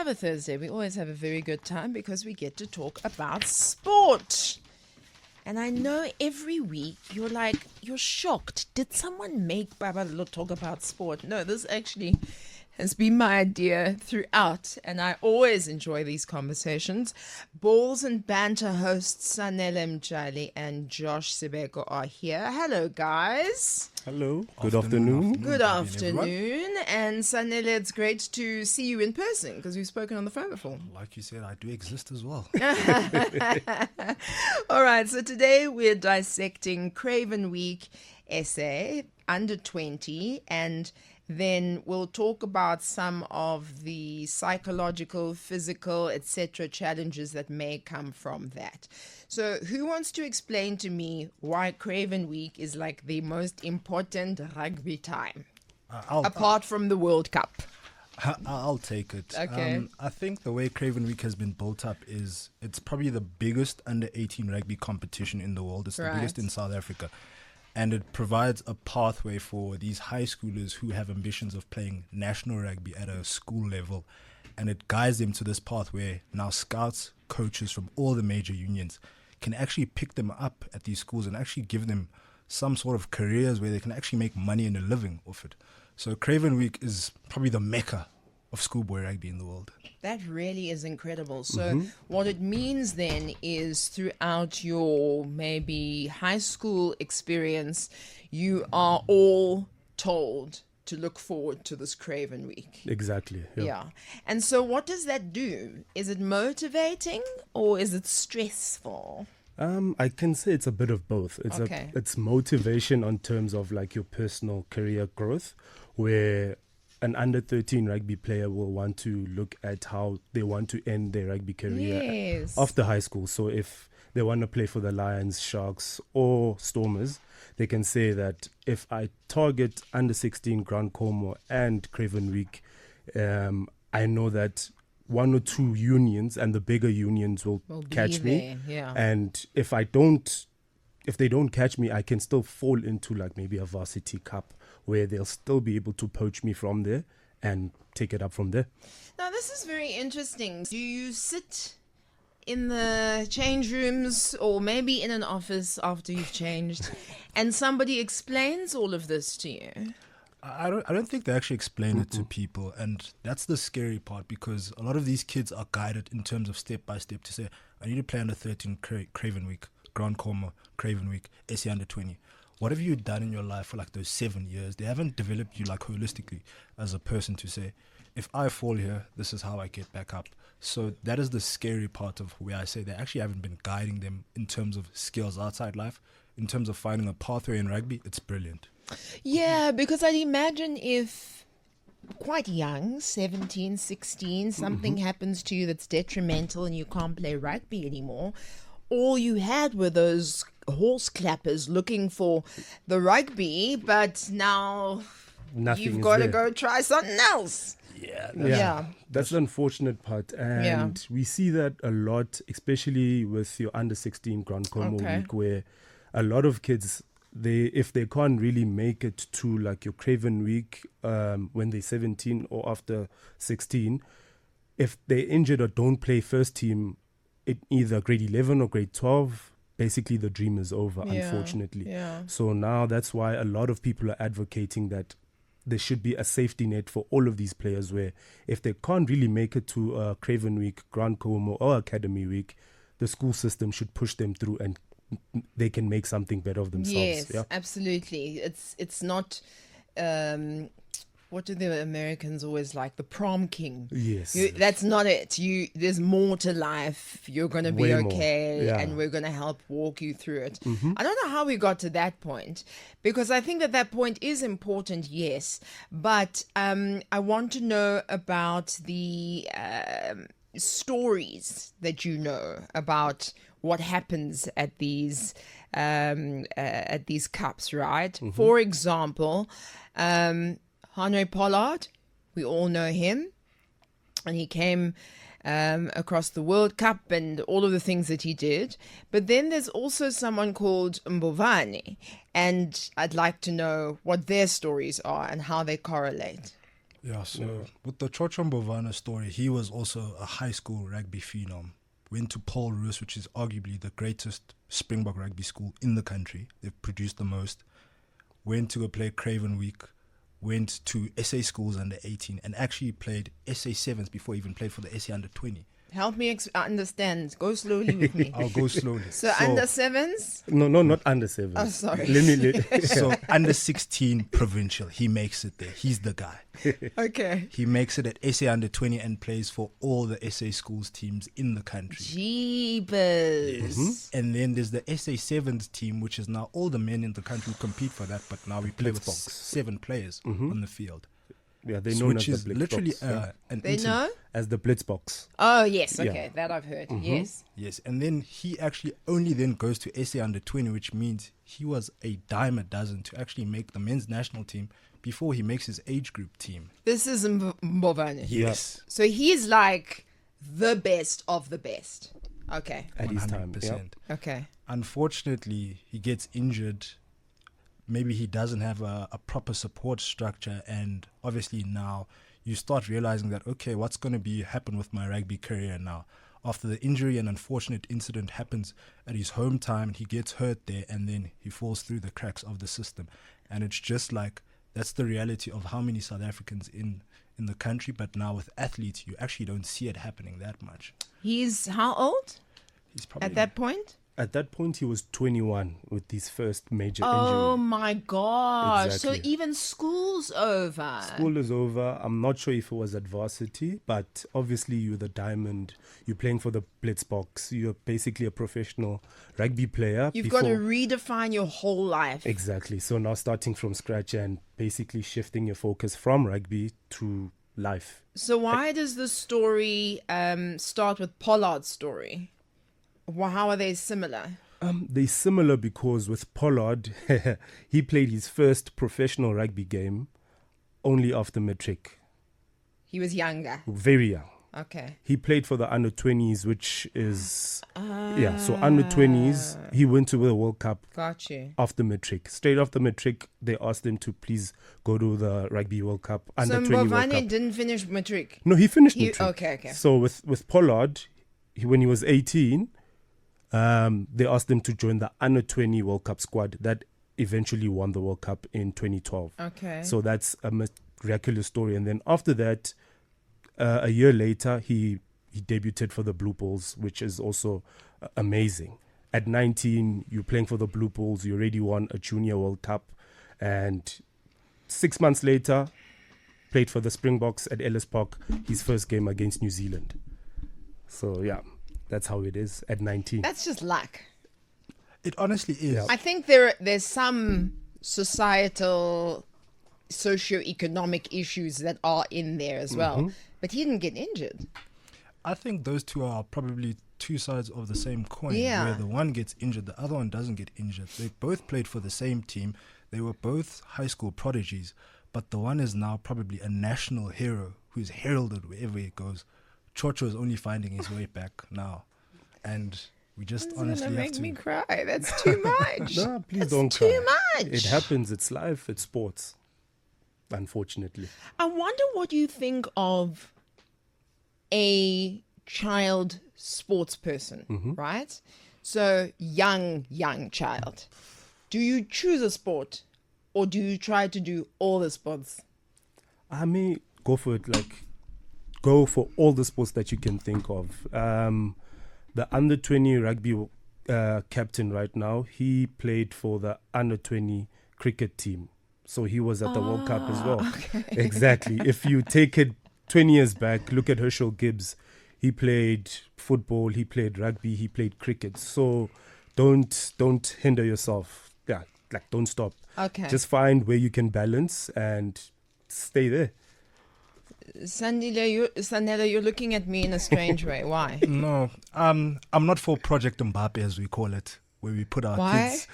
Survivor Thursday, we always have a very good time because we get to talk about sport. And I know every week you're shocked. Did someone make Baba talk about sport? No, this actually has been my idea throughout, and I always enjoy these conversations. Balls and Banter hosts Sanele Mtshali and Josh Sibeko are here. Hello, guys. Hello. Good afternoon. Good afternoon. And Sanele, it's great to see you in person because we've spoken on the phone before. Like you said, I do exist as well. All right, so today we're dissecting CRAVEN Week SA, under 20, and then we'll talk about some of the psychological, physical, etc. challenges that may come from that. So who wants to explain to me why CRAVEN Week is like the most important rugby time, apart from the World Cup? I'll take it. Okay. I think the way CRAVEN Week has been built up is it's probably the biggest under 18 rugby competition in the world. It's the biggest in South Africa. And it provides a pathway for these high schoolers who have ambitions of playing national rugby at a school level. And it guides them to this path where now scouts, coaches from all the major unions can actually pick them up at these schools and actually give them some sort of careers where they can actually make money and a living off it. So CRAVEN Week is probably the mecca of schoolboy rugby in the world. That really is incredible. So what it means then is throughout your maybe high school experience, you are all told to look forward to this CRAVEN Week. Exactly. Yeah. And so what does that do? Is it motivating or is it stressful? I can say it's a bit of both. It's motivation on terms of like your personal career growth, where an under 13 rugby player will want to look at how they want to end their rugby career after high school. So if they want to play for the Lions, Sharks or Stormers, they can say that if I target under 16 Grand Como and CRAVEN Week, I know that one or two unions and the bigger unions will catch me. Yeah. And if they don't catch me, I can still fall into like maybe a varsity cup where they'll still be able to poach me from there and take it up from there. Now, this is very interesting. Do you sit in the change rooms or maybe in an office after you've changed and somebody explains all of this to you? I don't think they actually explain it to people, and that's the scary part, because a lot of these kids are guided in terms of step by step to say, I need to play under 13 CRAVEN Week, Grand Como, CRAVEN Week, SA under 20. What have you done in your life for like those 7 years? They haven't developed you like holistically as a person to say, if I fall here, this is how I get back up. So that is the scary part of where I say they actually haven't been guiding them in terms of skills outside life. In terms of finding a pathway in rugby, it's brilliant. Yeah, because I'd imagine if quite young, 17, 16, something happens to you that's detrimental and you can't play rugby anymore, all you had were those horse clappers looking for the rugby, but now you've got to go try something else. Yeah. That's the unfortunate part. And we see that a lot, especially with your under 16 Grand Como Week, where a lot of kids, if they can't really make it to like your CRAVEN Week when they're 17 or after 16, if they're injured or don't play first team in either grade 11 or grade 12, basically the dream is over, unfortunately. So now that's why a lot of people are advocating that there should be a safety net for all of these players, where if they can't really make it to CRAVEN Week, Grand Como or Academy Week, the school system should push them through and they can make something better of themselves. Yes, absolutely. It's not what do the Americans always like? The prom king. Yes. That's not it. There's more to life. You're going to be okay, and we're going to help walk you through it. I don't know how we got to that point, because I think that point is important, yes. But I want to know about the stories that you know about what happens at these cups, right? For example, Henry Pollard, we all know him, and he came across the World Cup and all of the things that he did. But then there's also someone called Mbovane, and I'd like to know what their stories are and how they correlate. Yeah, so with the Chocho Mbovana story, he was also a high school rugby phenom. Went to Paul Roos, which is arguably the greatest Springbok rugby school in the country. They've produced the most. Went to go play Craven Week. Went to SA schools under 18 and actually played SA 7s before he even played for the SA under 20. Help me understand. Go slowly with me. I'll go slowly. So under 7s? No, not under 7s. Oh, sorry. So under 16 provincial, he makes it there. He's the guy. Okay. He makes it at SA under 20 and plays for all the SA schools teams in the country. Jeebus. And then there's the SA 7s team, which is now all the men in the country who compete for that, but now we play with 7 players on the field. Yeah, they know which as is the Blitzbox. literally They know? As the Blitzbox. Oh, yes. Okay. Yeah. That I've heard. Yes. Yes, and then he actually only then goes to SA under 20, which means he was a dime a dozen to actually make the men's national team before he makes his age group team. This is Mbovane. Yes. So he's like the best of the best. Okay. At his time. 100%. Yeah. Okay. Unfortunately, he gets injured. Maybe he doesn't have a proper support structure, and obviously now you start realizing that, okay, what's going to happen with my rugby career now? After the injury, an unfortunate incident happens at his home time, he gets hurt there, and then he falls through the cracks of the system. And it's just like, that's the reality of how many South Africans in the country, but now with athletes, you actually don't see it happening that much. He's how old He's probably at that point? At that point, he was 21 with his first major Oh injury. my gosh. Exactly. So even school's over. School is over. I'm not sure if it was at varsity, but obviously you're the diamond. You're playing for the Blitzbox. You're basically a professional rugby player. You've got to redefine your whole life. Exactly. So now starting from scratch and basically shifting your focus from rugby to life. So why does the story start with Pollard's story? How are they similar? They're similar because with Pollard, he played his first professional rugby game only after matric. He was younger. Very young. Okay. He played for the under 20s, which is so under 20s. He went to the World Cup. Got you. After matric, straight after matric, they asked him to please go to the Rugby World Cup under So 20 World Cup. Mbovane didn't finish matric. No, he finished matric. Okay. So with Pollard, when he was 18. They asked him to join the under 20 World Cup squad that eventually won the World Cup in 2012. Okay. So that's a miraculous story. And then after that, a year later, he debuted for the Blue Bulls, which is also amazing. At 19, you're playing for the Blue Bulls. You already won a Junior World Cup. And 6 months later, played for the Springboks at Ellis Park, his first game against New Zealand. So, yeah. That's how it is at 19. That's just luck. It honestly is. Yeah. I think there's some societal, socio-economic issues that are in there as well. But he didn't get injured. I think those two are probably two sides of the same coin. Yeah. Where the one gets injured, the other one doesn't get injured. They both played for the same team. They were both high school prodigies. But the one is now probably a national hero who's heralded wherever he goes. Chocho is only finding his way back now, and we just honestly have to. Make me cry. That's too much. No, please That's don't too cry. much. It happens. It's life. It's sports. Unfortunately. I wonder what you think of a child sports person, right? So young child. Do you choose a sport, or do you try to do all the sports? I may go for it. Go for all the sports that you can think of. The under 20 rugby captain right now, he played for the under 20 cricket team. So he was at the World Cup as well. Okay. Exactly. If you take it 20 years back, look at Herschel Gibbs. He played football, he played rugby, he played cricket. So don't hinder yourself. Yeah, don't stop. Okay. Just find where you can balance and stay there. Sanele, you're looking at me in a strange way. Why? No, I'm not for Project Mbappe, as we call it, where we put our kids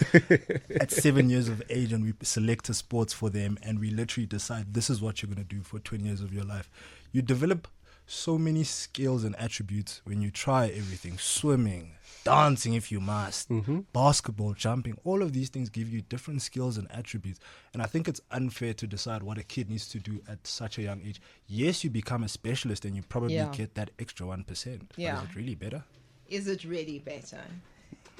at 7 years of age and we select a sports for them and we literally decide this is what you're going to do for 20 years of your life. You develop so many skills and attributes when you try everything. Swimming, dancing if you must, basketball, jumping, all of these things give you different skills and attributes. And I think it's unfair to decide what a kid needs to do at such a young age. Yes, you become a specialist and you probably get that extra 1%. Yeah. But is it really better? Is it really better?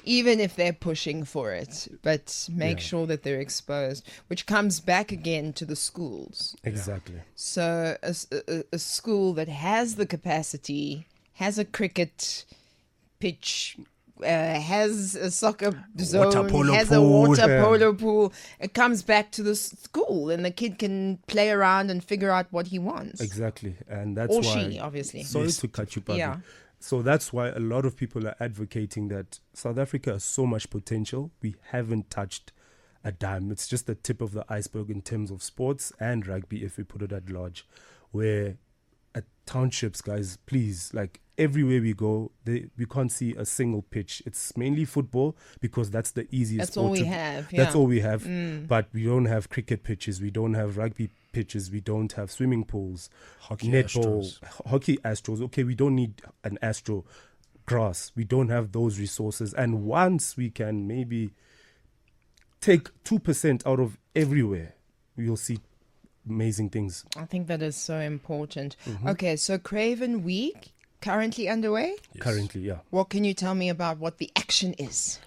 Even if they're pushing for it, but make sure that they're exposed, which comes back again to the schools. Exactly. So a school that has the capacity, has a cricket pitch, has a soccer zone, has a water polo pool, it comes back to the school and the kid can play around and figure out what he wants. Exactly. And that's or why... she, obviously. Sorry to cut you, Pabi. Yeah. So that's why a lot of people are advocating that South Africa has so much potential. We haven't touched a dime. It's just the tip of the iceberg in terms of sports and rugby, if we put it at large. Where at townships, guys, please, like everywhere we go, we can't see a single pitch. It's mainly football because that's the easiest. That's all we have. Yeah. That's all we have. But we don't have cricket pitches. We don't have rugby pitches. We don't have swimming pools, Hockey netball, Astros. hockey Astros. Okay, we don't need an Astro grass. We don't have those resources. And once we can maybe take 2% out of everywhere, you'll see amazing things. I think that is so important. Okay, so Craven Week currently underway? Yes. Currently, yeah. What can you tell me about what the action is?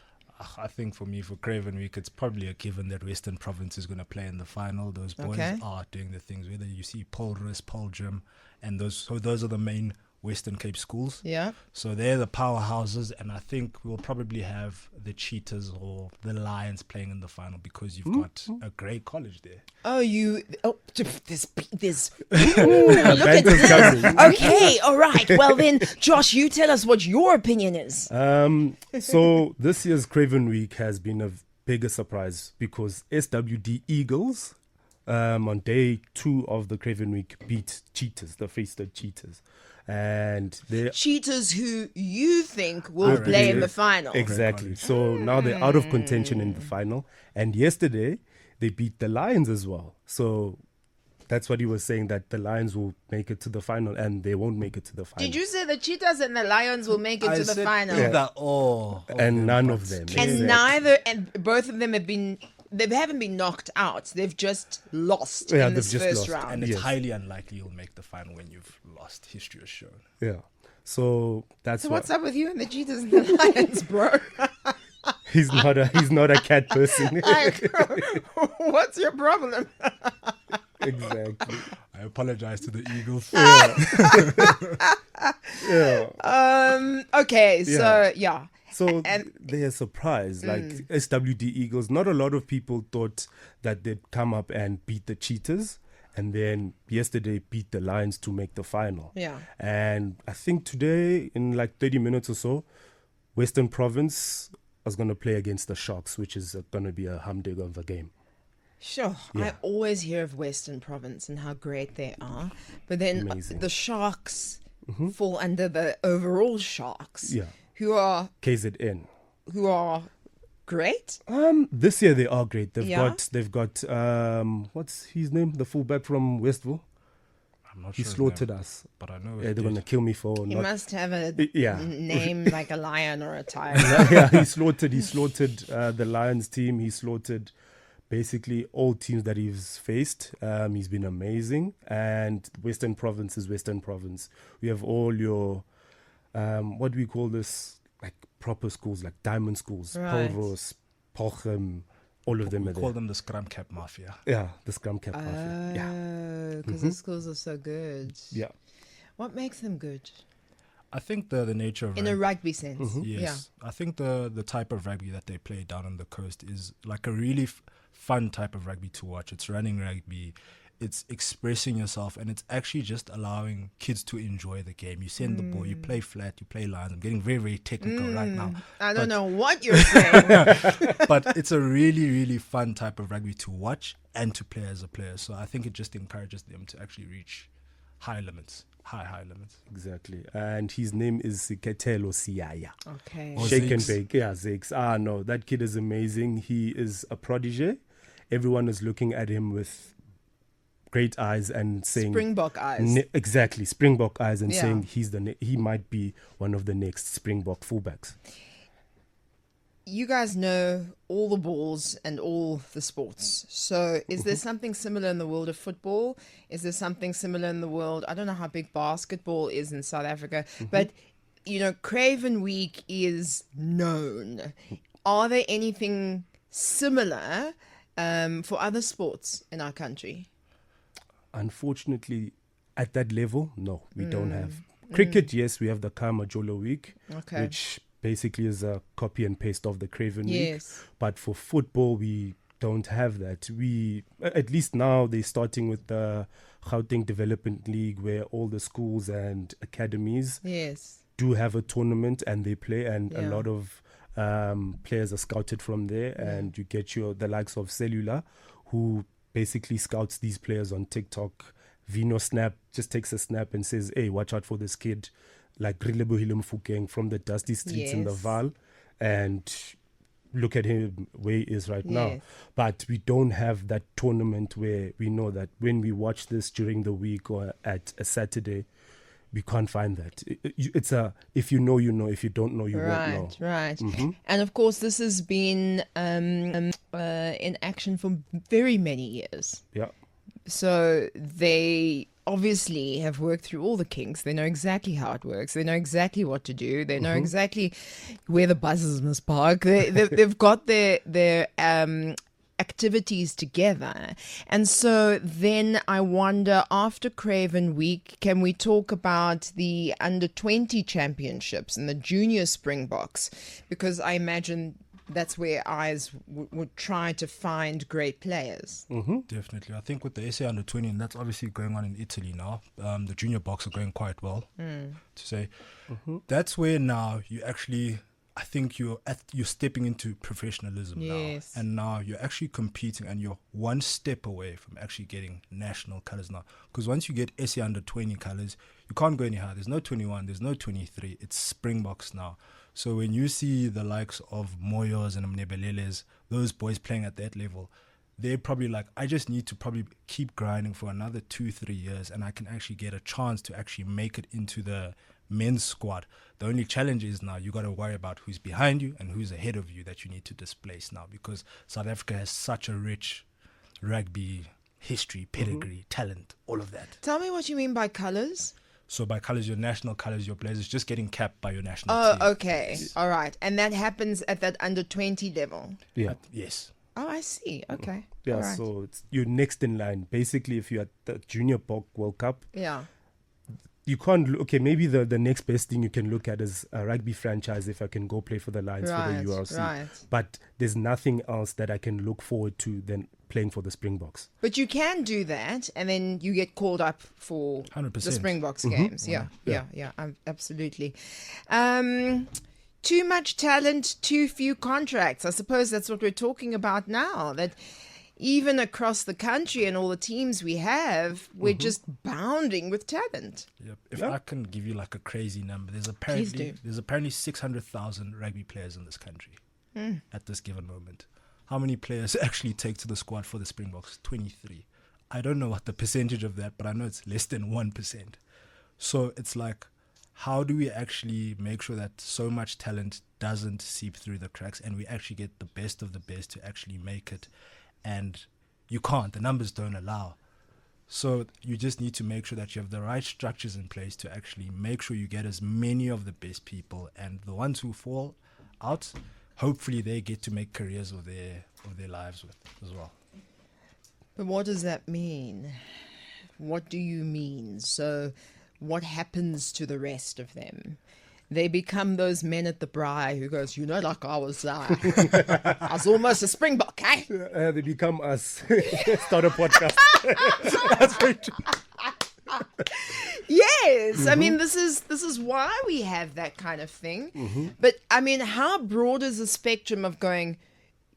I think for me, for Craven Week, it's probably a given that Western Province is going to play in the final. Those boys are doing the things, whether you see Paul Rus, Paul Jim, and those are the main Western Cape schools. Yeah. So they're the powerhouses, and I think we'll probably have the Cheetahs or the Lions playing in the final because you've got a great college there. There's ooh, look at this. Okay, all right. Well then, Josh, you tell us what your opinion is. So this year's Craven Week has been a bigger surprise because SWD Eagles on day 2 of the Craven Week beat Cheetahs, the Free State Cheetahs. And they're Cheetahs who you think will play in the final. Exactly. So now they're out of contention in the final. And yesterday they beat the Lions as well. So that's what he was saying, that the Lions will make it to the final and they won't make it to the final. Did you say the Cheetahs and the Lions will make it to the final? And none of them. And both of them they haven't been knocked out. They've just lost in this first round. And it's highly unlikely you'll make the final when you've lost. History has shown. Yeah. So that's what's up with you and the Cheetahs and the Lions, bro? He's not a cat person. What's your problem? Exactly. I apologize to the Eagles. Okay, so yeah. So they're surprised, like SWD Eagles. Not a lot of people thought that they'd come up and beat the Cheetahs, and then yesterday beat the Lions to make the final. Yeah. And I think today, in like 30 minutes or so, Western Province is going to play against the Sharks, which is going to be a humdinger of a game. Sure. Yeah. I always hear of Western Province and how great they are. But then the Sharks fall under the overall Sharks. Yeah. Who are KZN. Who are great? This year they are great. They've got what's his name? The fullback from Westville. I'm not he sure. He slaughtered us. But I know they're gonna kill me for he must have a name like a lion or a tiger. Yeah, he slaughtered the Lions team. He slaughtered basically all teams that he's faced. He's been amazing. And Western Province is Western Province. We have all your what do we call this? Like proper schools, like diamond schools. Right. Polros, Pochem, all of them we are there. call them the Scrum Cap Mafia. Yeah, the Scrum Cap Mafia. Yeah. Because the schools are so good. Yeah. What makes them good? I think the nature of in a rugby sense. Yes. Yeah. I think the type of rugby that they play down on the coast is like a really fun type of rugby to watch. It's running rugby. It's expressing yourself, and it's actually just allowing kids to enjoy the game. You send the ball, you play flat, you play lines. I'm getting very, very technical right now. I don't know what you're saying. But it's a really, really fun type of rugby to watch and to play as a player. So I think it just encourages them to actually reach high limits. High limits. Exactly. And his name is Siketelo Siaya. Okay. Shake and bake. Yeah, Zakes. No, that kid is amazing. He is a protege. Everyone is looking at him with great eyes and saying Springbok eyes. Exactly, Springbok eyes, and saying he might be one of the next Springbok fullbacks. You guys know all the balls and all the sports. So is there something similar in the world of football? Is there something similar in the world? I don't know how big basketball is in South Africa, but CRAVEN Week is known. Are there anything similar for other sports in our country? Unfortunately, at that level, no, we don't have. Cricket, yes, we have the Kamajolo Week, which basically is a copy and paste of the CRAVEN Week. But for football, we don't have that. We, at least now, they're starting with the Gauteng Development League, where all the schools and academies do have a tournament and they play, and a lot of players are scouted from there, and you get the likes of Cellular, who basically scouts these players on TikTok. Vino Snap just takes a snap and says, hey, watch out for this kid, like Rilebohile Mofokeng from the dusty streets in the Vaal, and look at him where he is right now. But we don't have that tournament where we know that when we watch this during the week or at a Saturday, we can't find that. It's if you know, you know. If you don't know, you won't know. Right. And of course, this has been in action for very many years. Yeah. So they obviously have worked through all the kinks. They know exactly how it works. They know exactly what to do. They know exactly where the buses must park. They've got their activities together. And so then I wonder, after CRAVEN Week, can we talk about the under-20 championships and the junior Springboks? Because I imagine that's where eyes would try to find great players. Definitely. I think with the SA under-20, and that's obviously going on in Italy now, the junior box are going quite well, to say. That's where now you actually, I think you're stepping into professionalism now. And now you're actually competing, and you're one step away from actually getting national colours now. Because once you get SA under-20 colours, you can't go any higher. There's no 21, there's no 23. It's Springboks now. So when you see the likes of Moyos and Mnebeleles, those boys playing at that level, they're probably like, I just need to probably keep grinding for another 2-3 years, and I can actually get a chance to actually make it into the men's squad. The only challenge is now you got to worry about who's behind you and who's ahead of you that you need to displace now, because South Africa has such a rich rugby history, pedigree, talent, all of that. Tell me what you mean by colours. So by colours, your national colours, your players is just getting capped by your national team. Oh, okay. All right. And that happens at that under-20 level? Yeah. Yes. Oh, I see. Okay. Yeah, all right. So you're next in line. Basically, if you're at the Junior Bok World Cup, you can't okay, maybe the next best thing you can look at is a rugby franchise, if I can go play for the Lions for the URC. But there's nothing else that I can look forward to than playing for the Springboks. But you can do that, and then you get called up for 100%. the Springboks games. Yeah, absolutely. Too much talent, too few contracts. I suppose that's what we're talking about now, that even across the country and all the teams we have, we're just bounding with talent. Yep. If I can give you like a crazy number, there's apparently 600,000 rugby players in this country at this given moment. How many players actually take to the squad for the Springboks? 23. I don't know what the percentage of that, but I know it's less than 1%. So it's like, how do we actually make sure that so much talent doesn't seep through the cracks and we actually get the best of the best to actually make it? And you can't. The numbers don't allow. So you just need to make sure that you have the right structures in place to actually make sure you get as many of the best people, and the ones who fall out, hopefully they get to make careers of their lives with as well. But what does that mean? What do you mean? So what happens to the rest of them? They become those men at the braai who goes, like I was almost a Springbok, eh? They become us. Start a podcast. That's very true. Yes, I mean, this is why we have that kind of thing. But I mean, how broad is the spectrum of going,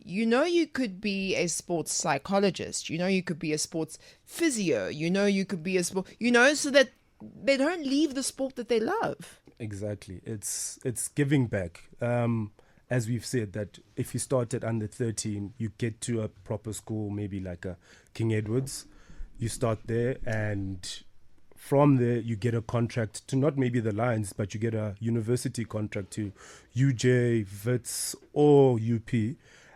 you could be a sports psychologist, you could be a sports physio, you could be a sport, so that they don't leave the sport that they love. Exactly. It's giving back. As we've said, that if you start at under 13, you get to a proper school, maybe like a King Edward's, You start there, and from there you get a contract to not maybe the Lions, but you get a university contract to UJ, Wits, or UP.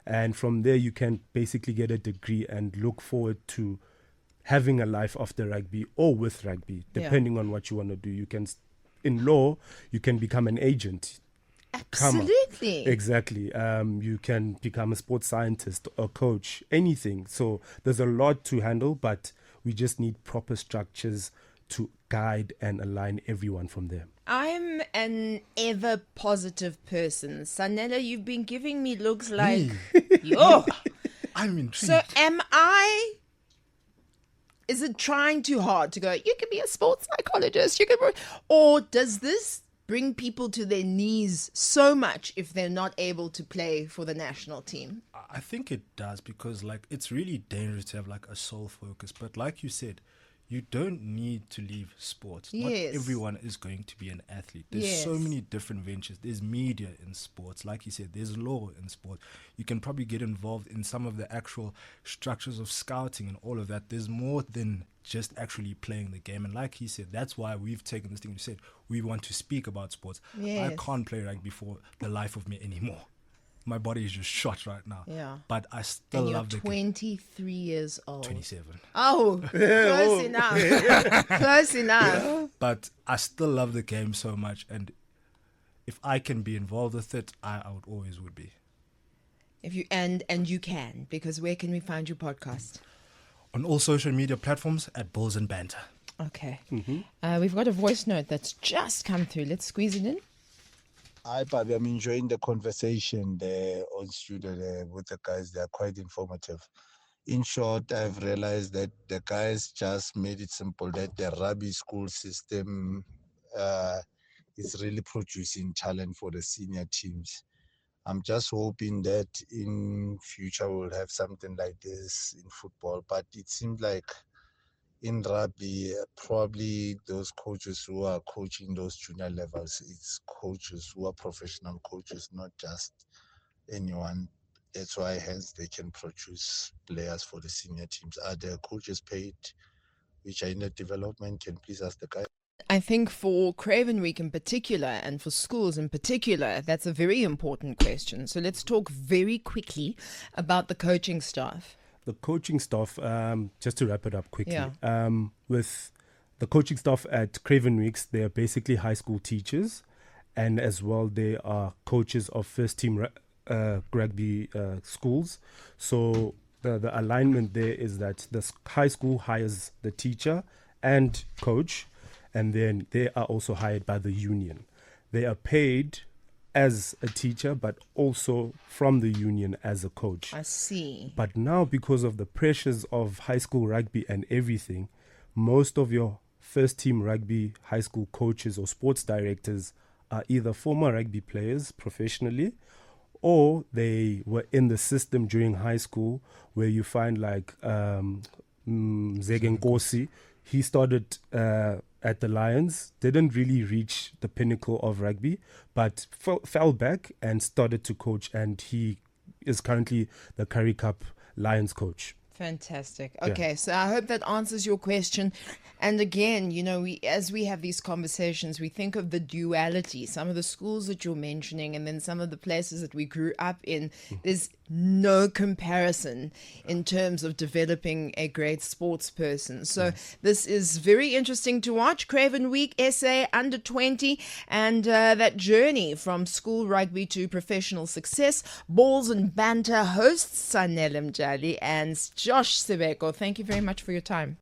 And from there you can basically get a degree and look forward to having a life after rugby or with rugby, depending on what you want to do. You can, in law, you can become an agent. Absolutely. Exactly. You can become a sports scientist, a coach, anything. So there's a lot to handle, but we just need proper structures to guide and align everyone from there. I'm an ever positive person. Sanele, you've been giving me looks like, yo. I'm intrigued. So is it trying too hard to go, you can be a sports psychologist, or does this bring people to their knees so much if they're not able to play for the national team? I think it does, because like it's really dangerous to have like a sole focus. But like you said, you don't need to leave sports. Yes. Not everyone is going to be an athlete. There's so many different ventures. There's media in sports. Like you said, there's law in sport. You can probably get involved in some of the actual structures of scouting and all of that. There's more than just actually playing the game. And like he said, that's why we've taken this thing. We said we want to speak about sports. Yes. I can't play rugby for the life of me anymore. My body is just shot right now. Yeah. But I still love the game. 23 years old. 27. Oh, close enough. Close enough. But I still love the game so much, and if I can be involved with it, I would be. If you and you can, because where can we find your podcast? On all social media platforms at Balls Banter. Okay. We've got a voice note that's just come through. Let's squeeze it in. Hi, Pabi. I'm enjoying the conversation there on studio there with the guys. They're quite informative. In short, I've realized that the guys just made it simple that the rugby school system is really producing talent for the senior teams. I'm just hoping that in future we'll have something like this in football. But it seems like in rugby, probably those coaches who are coaching those junior levels, it's coaches who are professional coaches, not just anyone. That's why, hence, they can produce players for the senior teams. Are the coaches paid, which are in the development? Can please ask the guy. I think for CRAVEN Week in particular, and for schools in particular, that's a very important question. So let's talk very quickly about the coaching staff. The coaching staff, just to wrap it up quickly, with the coaching staff at CRAVEN Weeks, they are basically high school teachers, and as well they are coaches of first team rugby schools. So the alignment there is that the high school hires the teacher and coach, and then they are also hired by the union. They are paid as a teacher, but also from the union as a coach. I see. But now, because of the pressures of high school rugby and everything, most of your first team rugby high school coaches or sports directors are either former rugby players professionally, or they were in the system during high school, where you find like Zegen Kosi. He started at the Lions, didn't really reach the pinnacle of rugby, but fell back and started to coach, and he is currently the Currie Cup Lions coach. Fantastic. Okay, so I hope that answers your question. And again, you know, as we have these conversations, we think of the duality, some of the schools that you're mentioning, and then some of the places that we grew up in. There's no comparison in terms of developing a great sports person. So this is very interesting to watch. CRAVEN Week, SA under 20, and that journey from school rugby to professional success. Balls and Banter hosts Sanele Mtshali and Josh Sibeko. Thank you very much for your time.